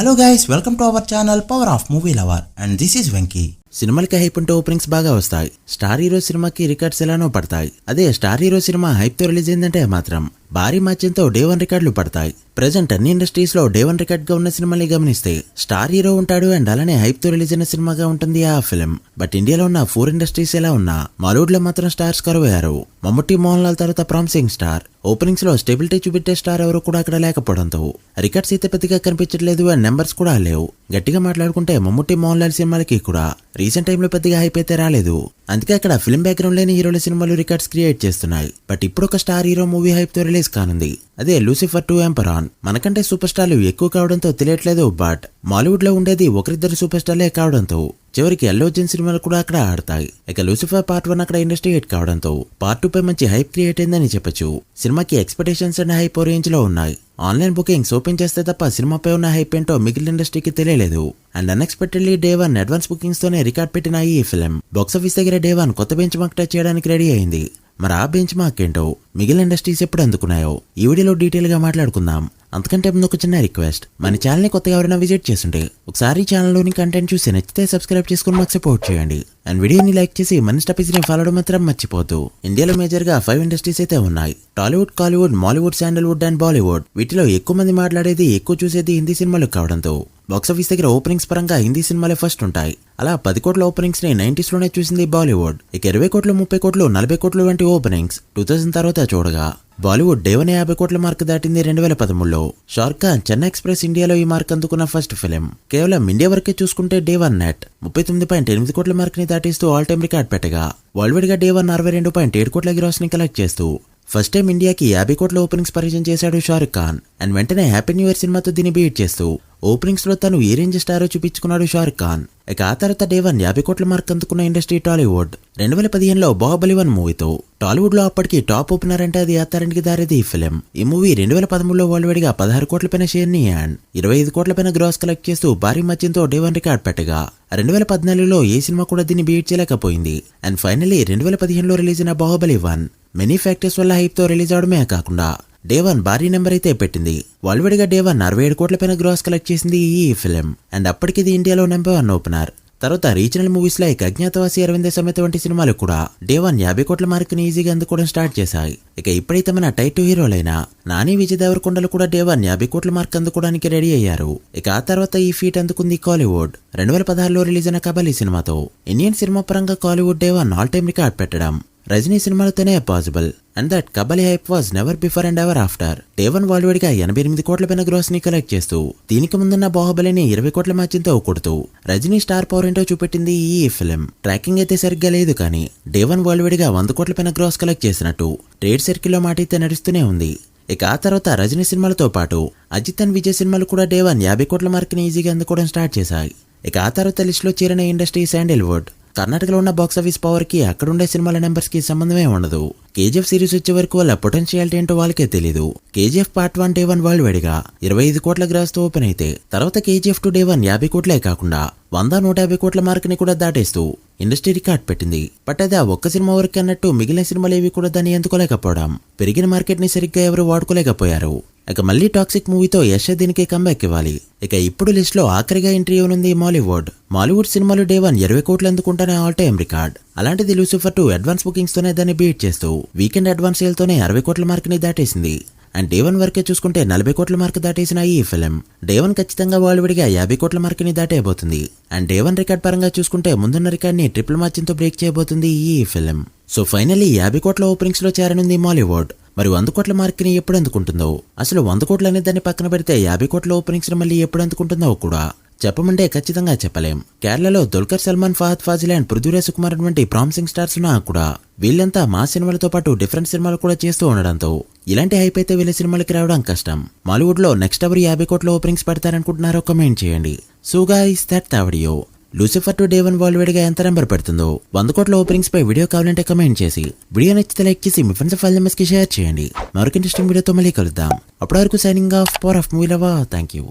Hello guys, welcome to our channel power of movie lover and this is Venky. సినిమాలకి hype ఉంటే openings బాగా వస్తాయి. Star hero సినిమాకి records ఎలానో పడతాయి. అదే స్టార్ హీరో సినిమా హైప్ తో రిలీజ్ అయిందంటే మాత్రం భారీ మార్జిన్తో డే 1 రికార్డులు పడతాయి. ప్రెజెంట్ అన్ని ఇండస్ట్రీస్ లో డే 1 రికార్డ్ గా ఉన్న సినిమాని గమనిస్తే స్టార్ హీరో ఉంటాడు అండ్ అలానే హైప్ తో రిలీజ్ అయిన సినిమాగా ఉంటుంది ఆ ఫిల్మ్. బట్ ఇండియాలో ఉన్న 4 ఇండస్ట్రీస్ ఎలా ఉన్నా మాలీవుడ్ లో మాత్రం స్టార్స్ కరువయ్యారు. మమ్ముట్టి, మోహన్ లాల్ తర్వాత ప్రామిసింగ్ స్టార్, ఓపెనింగ్స్ లో స్టెబిలిటీ చూపెట్టే స్టార్ ఎవరు కూడా అక్కడ లేకపోవడంతో రికార్డ్స్ అయితే పెద్దగా కనిపించట్లేదు అండ్ నెంబర్స్ కూడా లేవు. గట్టిగా మాట్లాడుకుంటే మమ్ముట్టి, మోహన్ లాల్ సినిమాలకి కూడా రీసెంట్ టైంలో పెద్దగా హైప్ అయితే రాలేదు. అందుకే అక్కడ ఫిల్మ్ బ్యాక్గ్రౌండ్ లేని హీరోల సినిమాలు రికార్డ్స్ క్రియేట్ చేస్తున్నాయి. బట్ ఇప్పుడు ఒక స్టార్ హీరో మూవీ హైప్ తో రిలీజ్ కానుంది. అదే లూసిఫర్ 2 ఎంపరాన్. మనకంటే సూపర్ స్టార్లు ఎక్కువ కావడంతో తెలియట్లేదు, బట్ మాలీవుడ్ లో ఉండేది ఒకరిద్దరు సూపర్ స్టార్లే కావడంతో చివరికి అల్లు అర్జున్ సినిమాలు కూడా అక్కడ ఆడతాయి. ఇక లూసిఫర్ పార్ట్ 1 అక్కడ ఇండస్ట్రీ హిట్ కావడంతో పార్ట్ 2 పై మంచి హైప్ క్రియేట్ అయిందని చెప్పొచ్చు. సినిమాకి ఎక్స్పెక్టేషన్స్ అండ్ హైప్ రేంజ్ లో ఉన్నాయి. ఆన్లైన్ బుకింగ్స్ ఓపెన్ చేస్తే తప్ప సినిమాపై ఉన్న హైప్ ఏంటో మిగిలిన ఇండస్ట్రీకి తెలియలేదు. And unexpectedly day 1 advance bookings తోనే రికార్డ్ పెట్టిన ఈ ఫిల్మ్ బాక్సాఫీస్ దగ్గర డే 1 కొత్త బెంచ్ మార్క్ టచ్ చేయడానికి రెడీ అయింది. మరి ఆ బెంచ్ మార్క్ ఏంటో మిగిలిన ఇండస్ట్రీస్ ఎప్పుడు అందుకున్నాయో ఈ వీడియోలో డీటెయిల్ గా మాట్లాడుకుందాం. అంతకంటే ముందు ఒక చిన్న రిక్వెస్ట్, మన ఛానల్ ని కొత్తగా ఎవరైనా విజిట్ చేస్తుంటే ఒకసారి ఛానల్లోని కంటెంట్ చూసి నచ్చితే సబ్స్క్రైబ్ చేసుకుని మాకు సపోర్ట్ చేయండి. అండ్ వీడియోని లైక్ చేసి మన స్టాపీస్ ని ఫాలో మాత్రం మర్చిపోద్దు. ఇండియాలో మేజర్ గా 5 ఇండస్ట్రీస్ అయితే ఉన్నాయి. Tollywood, Kollywood, Mollywood, sandalwood and Bollywood. వీటిలో ఎక్కువ మంది మాట్లాడేది, ఎక్కువ చూసేది హిందీ సినిమాలు కావడంతో బాక్సాఫీస్ దగ్గర ఓపెనింగ్స్ పరంగా హిందీ సినిమాలే ఫస్ట్ ఉంటాయి. అలా 10 కోట్ల ఓపెనింగ్స్ ని 90s లోనే చూసింది బాలీవుడ్. ఇక 20 కోట్లు, 30 కోట్లు, 40 కోట్లు వంటి ఓపెనింగ్స్ 2000 తర్వాత చూడగా బాలీవుడ్ డే 1 50 కోట్ల మార్క్ దాటింది 2013లో. షారుఖ్ ఖాన్ చెన్నై ఎక్స్ప్రెస్ ఇండియాలో ఈ మార్క్ అందుకున్న ఫస్ట్ ఫిలిం. కేవలం ఇండియా వరకే చూసుకుంటే డే 1 నెట్ 39.8 కోట్ల మార్క్ ని దాటిస్తూ ఆల్ టైమ్ రికార్డ్ పెట్టగా వరల్డ్ వైడ్ గా డే 1 62.7 కోట్ల గ్రాస్ ని కలెక్ట్ చేస్తూ ఫస్ట్ టైం ఇండియాకి 50 కోట్ల ఓపెనింగ్స్ పరిచయం చేశాడు షారుఖ్ ఖాన్. అండ్ వెంటనే హ్యాపీ న్యూ ఇయర్ సినిమాతో దీన్ని బీట్ చేస్తూ ఓపెనింగ్స్ లో తను ఏ రేంజ్ స్టారో చూపించుకున్నాడు షారుఖ్ ఖాన్. ఇక ఆ తర్వాత డే 1 50 కోట్ల మార్క్ అందుకున్న ఇండస్ట్రీ టాలీవుడ్. 2015లో బాహుబలి 1 మూవీతో టాలీవుడ్ లో అప్పటికి టాప్ ఓపెనర్ అంటే అది అత్తారింటికి దారేది ఈ ఫిలిం. ఈ మూవీ 2013లో వరల్డ్ వైడ్ గా 16 కోట్ల పైన షేర్ ని అండ్ 25 కోట్ల పైన గ్రాస్ కలెక్ట్ చేస్తూ భారీ మధ్యంతో డే 1 రికార్డ్ పెట్టగా 2014లో ఏ సినిమా కూడా దీన్ని బీట్ చేయలేకపోయింది. అండ్ ఫైనల్లీ 2015లో రిలీజ్ అయిన బాహుబలి 1 మెనీ ఫ్యాక్టర్స్ వల్ల హైప్ తో రిలీజ్ అవడమే కాకుండా డే 1 భారీ నెంబర్ అయితే పెట్టింది. వరల్డ్ వైడ్ గా డే 1 67 కోట్ల పైన గ్రాస్ కలెక్ట్ చేసింది ఈ ఫిలిం. అండ్ అప్పటికి ఇండియాలో నెంబర్ 1 ఓపెనర్. తర్వాత regional movies like Agnyaathavaasi, Aravinda Sametha వంటి సినిమాలు కూడా డే 1 50 కోట్ల మార్క్ ని ఈజీగా అందుకోవడం స్టార్ట్ చేశాయి. ఇక ఇప్పుడైతే మన టైప్ 2 హీరోలైన నాని, విజయ్ దేవరకొండలు కూడా డే 1 50 కోట్ల మార్క్ అందుకోవడానికి రెడీ అయ్యారు. ఇక ఆ తర్వాత ఈ ఫీట్ అందుకుంది కాలీవుడ్. 2016లో రిలీజ్ అయిన కబలి సినిమాతో ఇండియన్ సినిమా పరంగా Kollywood day 1 all time record పెట్టడం రజనీ సినిమాలతోనే possible. And that Kabali hype was never before and ever after. Day 1 world wide గా 88 కోట్ల పైన గ్రాస్ ని కలెక్ట్ చేస్తూ దీనికి ముందున్న బాహుబలిని 20 కోట్ల మార్జిన్తో కొడుతూ రజనీ స్టార్ పవర్ ఏంటో చూపెట్టింది ఈ ఫిలిం. ట్రాకింగ్ అయితే సరిగ్గా లేదు, కానీ డే 1 వరల్డ్ వైడ్ గా 100 కోట్ల పైన గ్రాస్ కలెక్ట్ చేసినట్టు ట్రేడ్ సర్కిల్లో మాట అయితే నడుస్తూనే ఉంది. ఇక ఆ తర్వాత రజనీ సినిమాలతో పాటు అజిత్ అండ్ విజయ్ సినిమాలు కూడా డే 1 50 కోట్ల మార్క్ ని ఈజీగా అందుకోవడం స్టార్ట్ చేశాయి. ఇక ఆ తర్వాత లిస్ట్ లో చేరిన ఇండస్ట్రీ శాండల్వుడ్. కర్ణాటకలో ఉన్న బాక్సాఫీస్ పవర్ కి అక్కడుండే సినిమాల నెంబర్స్ కి సంబంధమే ఉండదు. కేజీఎఫ్ సిరీస్ వచ్చే వరకు వాళ్ళ పొటెన్షియాలిటీ ఏంటో వాళ్ళకే తెలీదు. KGF part 1 day 1 world wide గా 25 కోట్ల గ్రాస్ తో ఓపెన్ అయితే తర్వాత కేజీఎఫ్ 2 డే 1 50 కోట్లే కాకుండా 100-150 కోట్ల మార్క్ ని కూడా దాటేస్తూ ఇండస్ట్రీ రికార్డ్ పెట్టింది. బట్ అది ఆ ఒక్క సినిమా వరకు అన్నట్టు మిగిలిన సినిమాలు ఏవి కూడా దాన్ని అందుకోలేకపోవడం, పెరిగిన మార్కెట్ ని సరిగ్గా ఎవరు వాడుకోలేకపోయారు. ఇక మళ్ళీ టాక్సిక్ మూవీతో యశ్ దీనికి కంబ్యాక్ ఇవ్వాలి. ఇక ఇప్పుడు లిస్ట్ లో ఆఖరిగా ఎంట్రీ ఉంది మాలీవుడ్ సినిమాలు డే 1 20 కోట్లు అందుకుంటానే ఆల్ టైమ్ రికార్డ్. అలాంటిది లూసిఫర్ 2 అడ్వాన్స్ బుకింగ్స్ తోనే దాన్ని బీట్ చేస్తూ వీకెండ్ అడ్వాన్స్ సేల్ తోనే 60 కోట్ల మార్క్ ని దాటేసింది. అండ్ డే 1 వరకే చూసుకుంటే 40 కోట్ల మార్క్ దాటేసిన ఈ ఫిలిం డే 1 ఖచ్చితంగా వరల్డ్ వైడ్ గా 50 కోట్ల మార్క్ ని దాటేయబోతుంది. అండ్ డే 1 రికార్డ్ పరంగా చూసుకుంటే ముందున్న రికార్డ్ ని ట్రిపుల్ మార్జిన్తో బ్రేక్ చేయబోతుంది ఈ ఫిలిం. సో ఫైనల్లీ 50 కోట్ల ఓపెనింగ్స్ లో చేరనుంది మాలీవుడ్. మరి 100 కోట్ల మార్క్ ని ఎప్పుడు అందుకుంటుందో, అసలు 100 కోట్లు అనే దాన్ని పక్కన పెడితే 50 కోట్ల ఓపెనింగ్స్ ని మళ్ళీ ఎప్పుడు అందుకుంటుందో కూడా చెప్పమంటే ఖచ్చితంగా చెప్పలేం. కేరళలో దుల్కర్ సల్మాన్, ఫహద్ ఫాజిల్ అండ్ పృథ్వీరాజ్ సుకుమార్ వంటి ప్రామిసింగ్ స్టార్స్ ఉన్నా కూడా వీళ్ళంతా మా సినిమాలతో పాటు డిఫరెంట్ సినిమాలు కూడా చేస్తూ ఉండడంతో ఇలాంటి హైప్ అయితే వీళ్ళ సినిమాలకి రావడం కష్టం. మాలీవుడ్ లో నెక్స్ట్ ఎవరు 50 కోట్ల ఓపెనింగ్స్ పెడతారనుకుంటున్నారో కమెంట్ చేయండి. So guys, that's the video. Lucifer 2 day 1 world wide గా ఎంత నెంబర్ పెడుతుందో 100 కోట్ల ఓపెనింగ్స్ పై వీడియో కావాలంటే కమెంట్ చేసి, వీడియో నచ్చితే లైక్ చేసి మీ ఫ్రెండ్స్ ఫైల్ మెంబర్స్ కి షేర్ చేయండి. మరొక ఇంట్రెస్టింగ్ వీడియోతో మళ్ళీ కలుద్దాం. అప్పటి వరకు signing off, power of movie lover. Thank you.